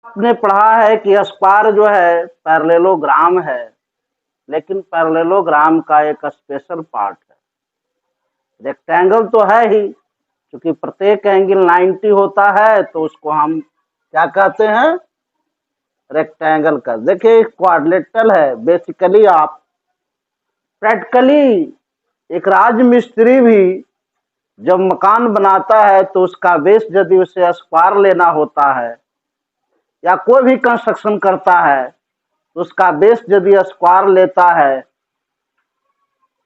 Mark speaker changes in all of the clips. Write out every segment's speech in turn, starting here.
Speaker 1: आपने पढ़ा है कि स्क्वायर जो है पैरेललोग्राम है, लेकिन पैरेललोग्राम का एक स्पेशल पार्ट है। रेक्टेंगल तो है ही, क्योंकि प्रत्येक एंगल 90 होता है, तो उसको हम क्या कहते हैं, रेक्टेंगल का। देखिए क्वाड्रिलेटरल है। बेसिकली आप प्रैक्टिकली एक राजमिस्त्री भी जब मकान बनाता है तो उसका बेस यदि उसे स्क्वायर लेना होता है, या कोई भी कंस्ट्रक्शन करता है तो उसका बेस यदि स्क्वायर लेता है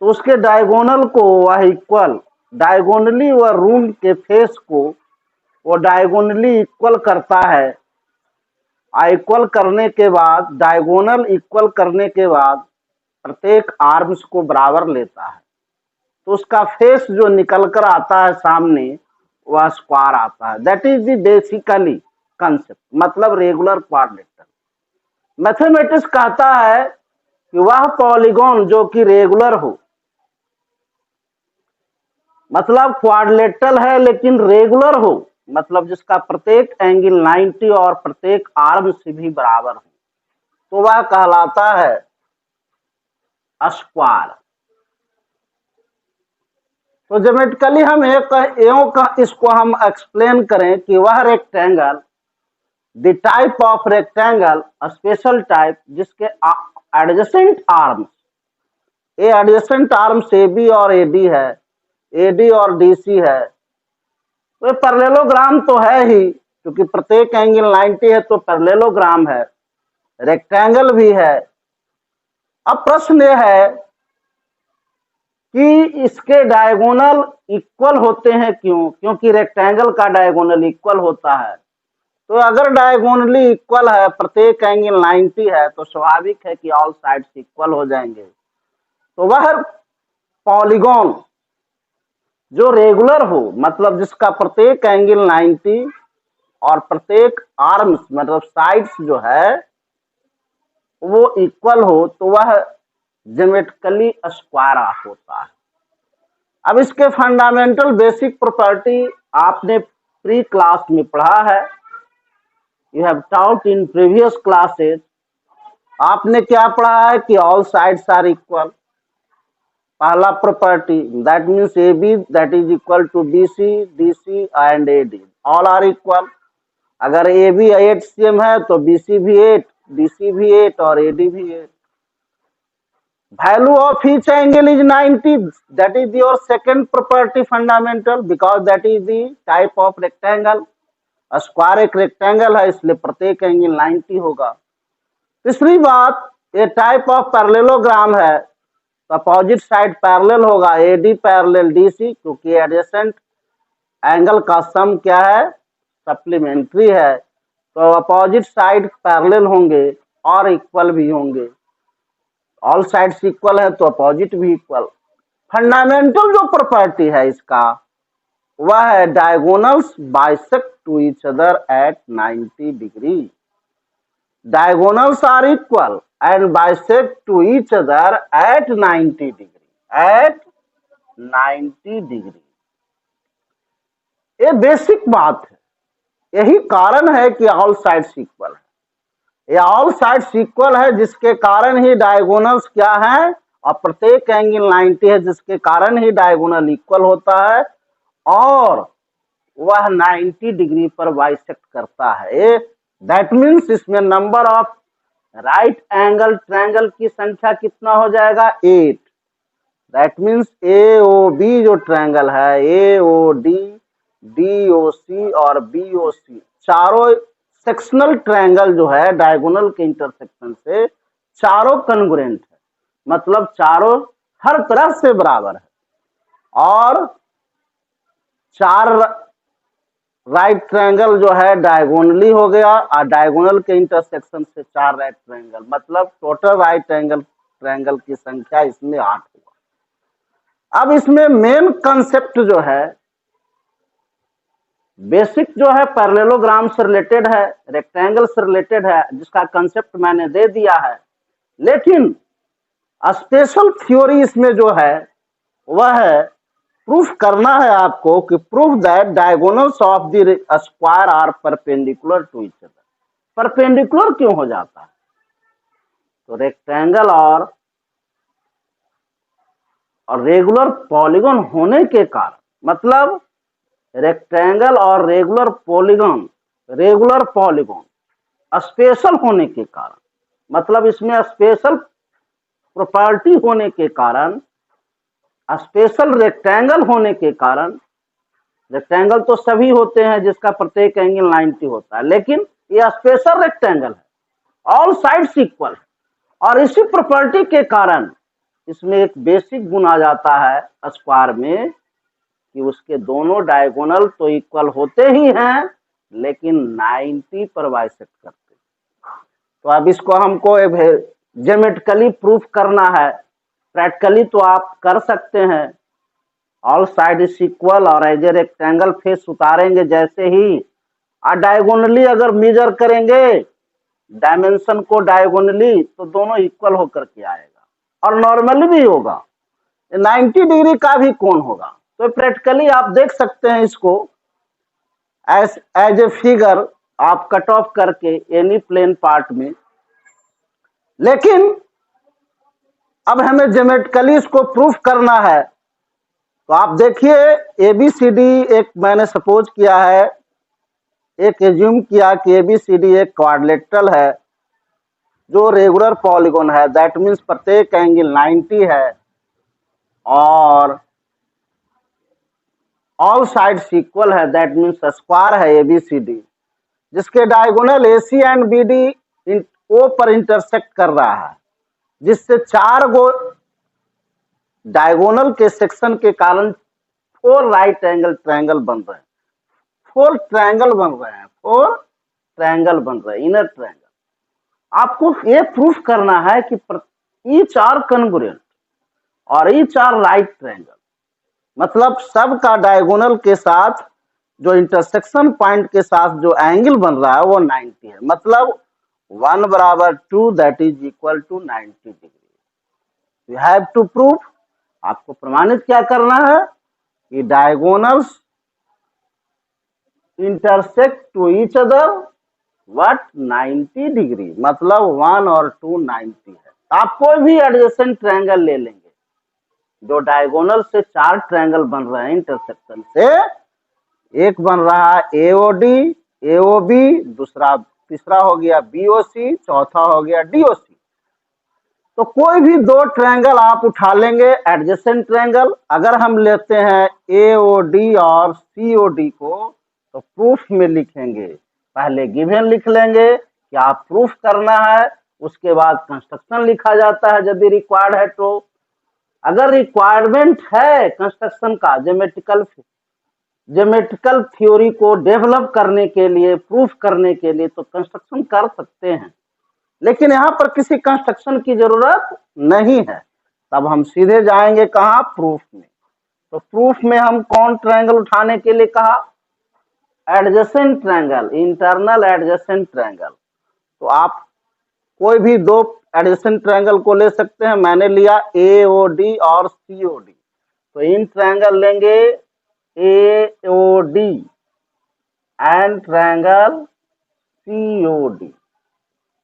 Speaker 1: तो उसके डायगोनल को वह इक्वल, डायगोनली वह रूम के फेस को वो डायगोनली इक्वल करता है। इक्वल करने के बाद, डायगोनल इक्वल करने के बाद प्रत्येक आर्म्स को बराबर लेता है, तो उसका फेस जो निकल कर आता है सामने, वह स्क्वायर आता है। That is the basically concept, मतलब रेगुलर क्वाड्रिलेटरल। मैथमेटिक्स कहता है कि वह पॉलीगॉन जो कि रेगुलर हो, मतलब क्वाड्रिलेटरल है लेकिन रेगुलर हो, मतलब जिसका प्रत्येक एंगल 90 और प्रत्येक आर्म से भी बराबर हो, तो वह कहलाता है स्क्वायर। तो ज्योमेट्रिकली हम इसको हम एक्सप्लेन करें कि वह rectangle, the type of rectangle, special type, जिसके adjacent arms, a adjacent arms A B और ए डी है, ए डी और डी सी है। तो पैरेललोग्राम तो है ही, क्योंकि प्रत्येक एंगल 90 है तो पैरेललोग्राम है, रेक्टेंगल भी है। अब प्रश्न यह है कि इसके डायगोनल इक्वल होते हैं क्यों? क्योंकि रेक्टेंगल का डायगोनल इक्वल होता है। तो अगर डायगोनली इक्वल है, प्रत्येक एंगल 90 है, तो स्वाभाविक है कि ऑल साइड्स इक्वल हो जाएंगे। तो वह पॉलीगॉन जो रेगुलर हो, मतलब जिसका प्रत्येक एंगल 90 और प्रत्येक आर्म्स मतलब साइड्स जो है वो इक्वल हो, तो वह ज्योमेट्रिकली स्क्वायर होता है। अब इसके फंडामेंटल बेसिक प्रॉपर्टी आपने प्री क्लास में पढ़ा है, you have taught in previous classes. आपने क्या पढ़ा है कि ऑल साइड्स आर इक्वल। पहला property, that means A B that is equal to B C, D C and A D, all are equal. अगर ए बी 8 cm है तो B C भी 8, डी सी भी 8 और ए डी भी 8। Value of each angle is 90. That is your second property fundamental, because that is the type of rectangle. Square एक rectangle है, इसलिए प्रत्येक एंगल 90 होगा। तीसरी बात, ये टाइप ऑफ पैरेललोग्राम है, तो अपोजिट साइड पैरेलल होगा, A D parallel D C, क्योंकि एडजेसेंट एंगल का सम क्या है, सप्लीमेंट्री है, तो अपोजिट साइड पैरेलल होंगे और इक्वल भी होंगे। ऑल साइड्स इक्वल है तो अपोजिट भी इक्वल। फंडामेंटल जो प्रॉपर्टी है इसका, वह है diagonals bisect to each other at 90 degree. Diagonals are equal and bisect to each other at 90 degree, at 90 degree. ये बेसिक बात है, यही कारण है कि ऑल साइड्स इक्वल है। ये ऑल साइड्स इक्वल है जिसके कारण ही डायगोनल्स क्या है, और प्रत्येक एंगल 90 है जिसके कारण ही डायगोनल इक्वल होता है, और वह 90 डिग्री पर बाइसेक्ट करता है। दैट मीन्स इसमें number of right angle triangle की संख्या कितना हो जाएगा, 8। That means A O B जो ट्रायंगल है, A O D, D O सी और बी ओ सी, चारों सेक्शनल ट्रायंगल जो है डायगोनल के इंटरसेक्शन से चारों कन्ग्रुएंट है, मतलब चारों हर तरह से बराबर है। और चार राइट ट्रायंगल जो है डायगोनली हो गया, और डायगोनल के इंटरसेक्शन से 4 राइट ट्रायंगल, मतलब टोटल राइट एंगल ट्रायंगल की संख्या इसमें 8 हुआ। अब इसमें मेन कंसेप्ट जो है, बेसिक जो है पैरेललोग्राम से रिलेटेड है, रेक्टेंगल से रिलेटेड है, जिसका कंसेप्ट मैंने दे दिया है। लेकिन स्पेशल थ्योरी इसमें जो है वह है, प्रूफ करना है आपको कि proof that diagonals of the square are perpendicular to each other. Perpendicular क्यों हो जाता है? तो रेक्टेंगल और रेगुलर पॉलीगॉन होने के कारण, मतलब रेक्टेंगल और रेगुलर पॉलीगॉन स्पेशल होने के कारण, मतलब इसमें स्पेशल प्रॉपर्टी होने के कारण, स्पेशल रेक्टेंगल होने के कारण, रेक्टेंगल तो सभी होते हैं जिसका प्रत्येक एंगल 90 होता है, लेकिन ये स्पेशल रेक्टेंगल है, ऑल साइड्स इक्वल है, और इसी प्रॉपर्टी के कारण इसमें एक बेसिक गुण आ जाता है स्क्वायर में कि उसके दोनों डायगोनल तो इक्वल होते ही हैं, लेकिन 90 पर बाइसेक्ट करते हैं। तो अब इसको हमको ज्योमेट्रिकली प्रूफ करना है, प्रैक्टिकली तो आप कर सकते हैं। ऑल साइड इज इक्वल और एज ए रेक्टेंगल फेस उतारेंगे जैसे ही, और डायगोनली अगर मेजर करेंगे डायमेंशन को डायगोनली, तो दोनों इक्वल होकर के आएगा और नॉर्मली भी होगा, 90 डिग्री का भी कोण होगा। तो प्रैक्टिकली आप देख सकते हैं इसको एज ए फिगर आप कट ऑफ करके एनी प्लेन पार्ट में। लेकिन अब हमें ज्योमेट्रिकली इसको प्रूफ करना है, तो आप देखिए एबीसीडी एक मैंने सपोज किया है, एक एज्यूम किया कि एबीसीडी एक क्वाड्रिलेटरल है जो रेगुलर पॉलीगॉन है, दैट मीन्स प्रत्येक एंगल 90 है और ऑल साइड्स इक्वल है, दैट मीन्स स्क्वायर है एबीसीडी, जिसके डायगोनल एसी एंड बीडी ओ पर इंटरसेक्ट कर रहा है, जिससे 4 गो डायगोनल के सेक्शन के कारण 4 राइट एंगल ट्रायंगल बन रहे हैं, 4 ट्रायंगल बन रहे हैं, 4 ट्रायंगल बन रहे हैं, इनर ट्रायंगल। आपको ये प्रूफ करना है कि ईच आर कॉन्ग्रुएंट और ईच आर राइट ट्रायंगल, मतलब सब का डायगोनल के साथ जो इंटरसेक्शन पॉइंट के साथ जो एंगल बन रहा है वो 90 है, मतलब 1 बराबर 2 that is equal to 90 degree. You have to prove, आपको प्रमाणित क्या करना है कि diagonals intersect to each other what 90 degree, मतलब 1 और 2 90 है। आप कोई भी एडजेसेंट ट्रायंगल ले लेंगे, जो डायगोनल से 4 ट्रायंगल बन रहे हैं इंटरसेक्शन से, एक बन रहा है एओडी, एओबी, दूसरा तीसरा हो गया बीओसी, चौथा हो गया डीओसी। तो कोई भी 2 ट्रायंगल आप उठा लेंगे एडजेसेंट ट्रायंगल, अगर हम लेते हैं एओडी और सीओडी को, तो प्रूफ में लिखेंगे, पहले गिवन लिख लेंगे कि आप प्रूफ करना है, उसके बाद कंस्ट्रक्शन लिखा जाता है यदि रिक्वायर्ड है। तो अगर रिक्वायरमेंट है कंस्ट्रक्शन का, ज्योमेट्रिकल थ्योरी को डेवलप करने के लिए, प्रूफ करने के लिए, तो कंस्ट्रक्शन कर सकते हैं, लेकिन यहाँ पर किसी कंस्ट्रक्शन की जरूरत नहीं है। तब हम सीधे जाएंगे कहाँ, प्रूफ में। तो प्रूफ में हम कौन ट्रायंगल उठाने के लिए कहा, adjacent triangle, internal adjacent triangle. तो आप कोई भी 2 एडजेसेंट ट्रायंगल को ले सकते हैं, मैंने लिया एओडी और सीओडी, तो इन ट्रायंगल लेंगे एओडी एंड ट्रायंगल सीओडी।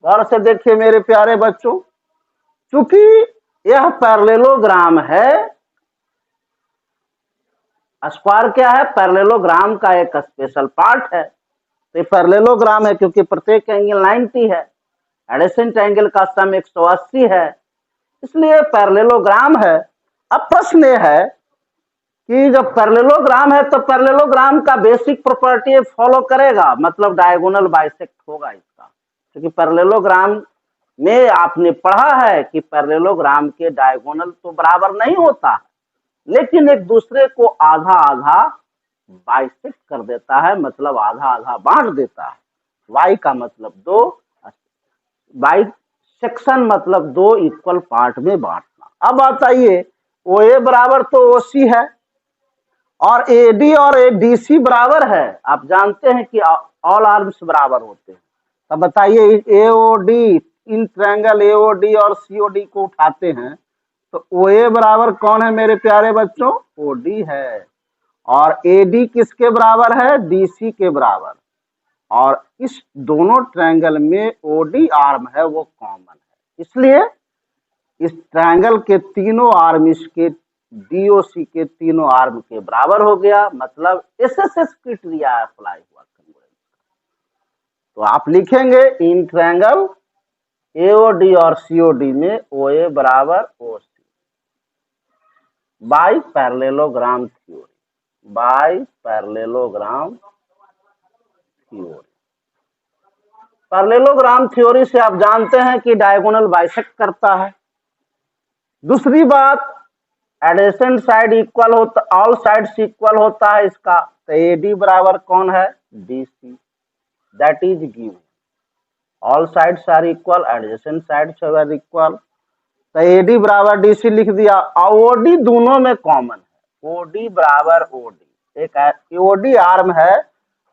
Speaker 1: गौर से देखिए मेरे प्यारे बच्चों, चूंकि यह पैरेललोग्राम है, स्क्वायर क्या है, पैरेललोग्राम का एक स्पेशल पार्ट है, तो पैरेललोग्राम है क्योंकि प्रत्येक एंगल 90 है, एडजेसेंट एंगल का सम 180 है, इसलिए पैरेललोग्राम है। अब प्रश्न यह है कि जब पैरेललोग्राम है तो पैरेललोग्राम का बेसिक प्रॉपर्टी फॉलो करेगा, मतलब डायगोनल बाइसेक्ट होगा इसका, क्योंकि पैरेललोग्राम में आपने पढ़ा है कि पैरेललोग्राम के डायगोनल तो बराबर नहीं होता, लेकिन एक दूसरे को आधा आधा बाइसेक्ट कर देता है, मतलब आधा आधा बांट देता है। वाई का मतलब 2, बाइसेक्शन मतलब 2 इक्वल पार्ट में बांटना। अब बताइए ओ ए बराबर तो ओसी है और एडी और एडीसी बराबर है, आप जानते हैं कि ऑल आर्म्स बराबर होते हैं। तब बताइए एओडी, इन ट्रायंगल एओडी और सीओडी को उठाते हैं तो ओए बराबर कौन है मेरे प्यारे बच्चों, ओडी है, और एडी किसके बराबर है, डीसी के बराबर। और इस दोनों ट्रायंगल में ओडी आर्म है वो कॉमन है, इसलिए इस ट्रायंगल के तीनों आर्म इसके डीओसी के तीनों आर्म के बराबर हो गया, मतलब एसएसएस क्राइटेरिया अप्लाई हुआ। तो आप लिखेंगे इन ट्रायंगल एओडी और सीओडी में ओए बराबर OC by parallelogram theory, by parallelogram theory. Parallelogram theory से आप जानते हैं कि डायगोनल बाइसेक्ट करता है। दूसरी बात, एडजेसेंट साइड इक्वल होता, ऑल साइड्स इक्वल होता है इसका, तो एडी बराबर कौन है, DC, that is given. All sides are equal, adjacent sides are equal, तो एडी बराबर डीसी लिख दिया। और ओडी दोनों में कॉमन है, ओडी बराबर ओडी, एक ओडी आर्म है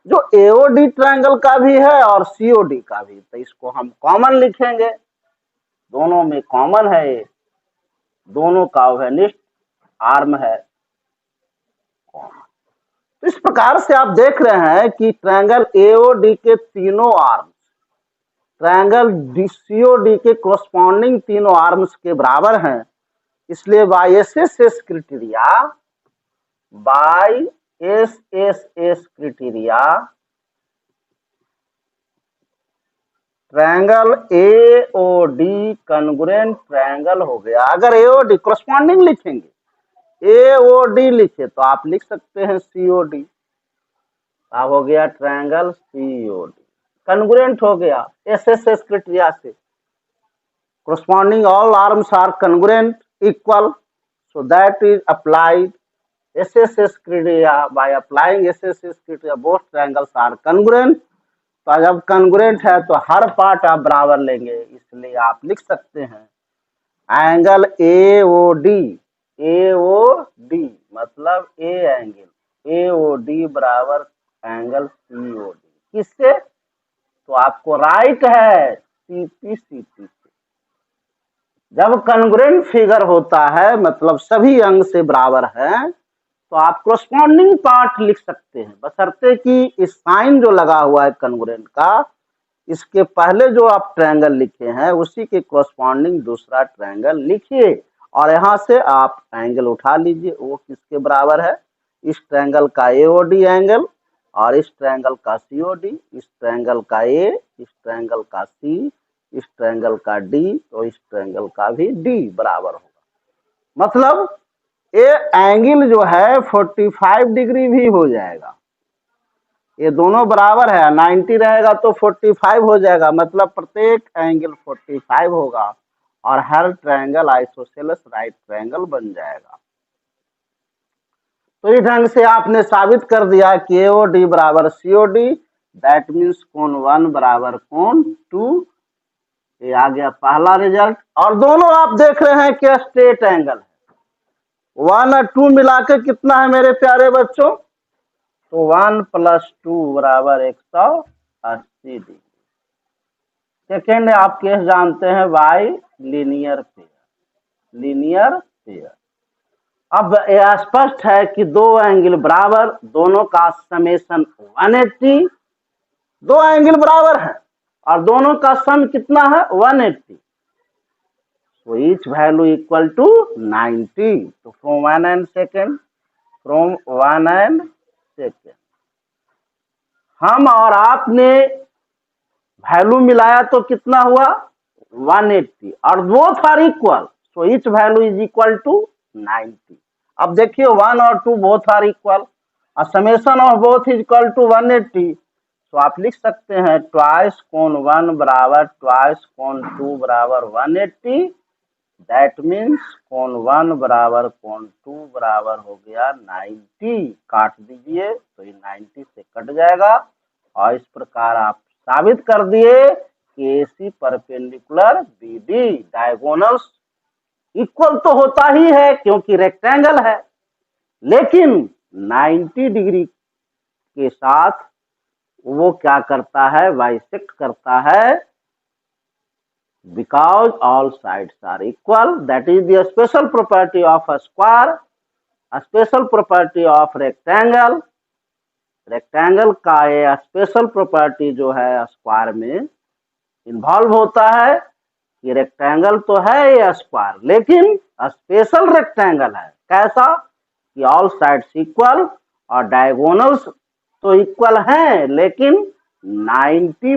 Speaker 1: जो एओडी ट्रायंगल का भी है और सीओडी का भी, तो इसको हम कॉमन लिखेंगे, दोनों में कॉमन है, दोनों का ओवेनिस्ट आर्म है कॉमन। तो इस प्रकार से आप देख रहे हैं कि ट्रायंगल एओडी के तीनों आर्म्स ट्रायंगल सीओडी के कोरस्पॉन्डिंग तीनों आर्म्स के बराबर हैं, इसलिए by SSS criteria, by SSS criteria triangle AOD congruent triangle हो गया। अगर एओडी कोरस्पॉन्डिंग लिखेंगे, एओडी लिखे तो आप लिख सकते हैं सीओडी, अब हो गया ट्रायंगल सीओडी कॉन्ग्रुएंट हो गया एसएसएस क्राइटेरिया से, corresponding all arms are congruent equal, so that is applied SSS criteria, by applying SSS criteria both triangles are congruent। तो जब congruent है तो हर पार्ट आप बराबर लेंगे, इसलिए आप लिख सकते हैं एंगल एओडी, एओडी मतलब ए एंगल एओडी बराबर एंगल सीओडी, किससे, तो आपको राइट है सीपी सीपी से। जब कॉन्ग्रुएंट फिगर होता है मतलब सभी अंग से बराबर है, तो आप कोरस्पॉन्डिंग पार्ट लिख सकते हैं, बशर्ते कि इस साइन जो लगा हुआ है कॉन्ग्रुएंट का, इसके पहले जो आप ट्रायंगल लिखे हैं उसी के कोरस्पॉन्डिंग दूसरा ट्रायंगल लिखिए, और यहाँ से आप एंगल उठा लीजिए, वो किसके बराबर है, इस ट्रायंगल का एओडी एंगल और इस ट्रायंगल का सीओडी, इस ट्रायंगल का ए, इस ट्रायंगल का सी, इस ट्रायंगल का डी, तो इस ट्रायंगल का भी डी बराबर होगा। मतलब ये एंगल जो है 45 डिग्री भी हो जाएगा, ये दोनों बराबर है, 90 रहेगा तो 45 हो जाएगा, मतलब प्रत्येक एंगल 45 होगा और हर ट्रायंगल आइसोसेलेस राइट ट्रायंगल बन जाएगा। तो इस ढंग से आपने साबित कर दिया कि एओडी बराबर सीओडी, दैट मीन्स कोण 1 बराबर कोण 2, ये आ गया पहला रिजल्ट। और दोनों आप देख रहे हैं कि स्ट्रेट एंगल है, 1 और 2 मिलाकर कितना है मेरे प्यारे बच्चों, तो 1 + 2 बराबर 180 डिग्री। सेकेंड आप केस जानते हैं bye linear pair, linear pair. अब यह स्पष्ट है कि दो एंगल बराबर, दोनों का समेशन 180, दो एंगल बराबर है और दोनों का सम कितना है 180, so each value equal to 90। तो from 1 and second, from 1 and second हम और आपने वैल्यू मिलाया तो कितना हुआ 180 और both are equal, so each value is equal to 90। अब देखिए 1 और 2 बोथ आर इक्वल और summation of both is equal to 180, तो आप लिख सकते हैं ट्वाइस कोण 1 बराबर ट्वाइस कोण 2 बराबर 180, दैट मीन्स कोण 1 बराबर कोण 2 बराबर हो गया 90। काट दीजिए तो ये 90 से कट जाएगा और इस प्रकार आप साबित कर दिए कि AC perpendicular BD diagonals equal तो होता ही है क्योंकि रेक्टेंगल है, लेकिन 90 डिग्री के साथ वो क्या करता है, बाइसेक्ट करता है, because all sides are equal, that is the special property of a square, a special property of rectangle, rectangle का ये स्पेशल प्रॉपर्टी जो है स्क्वायर में इन्वॉल्व होता है कि रेक्टेंगल तो है ये स्क्वायर, लेकिन स्पेशल रेक्टेंगल है। कैसा कि ऑल साइड्स इक्वल और डायगोनल्स तो इक्वल हैं, लेकिन 90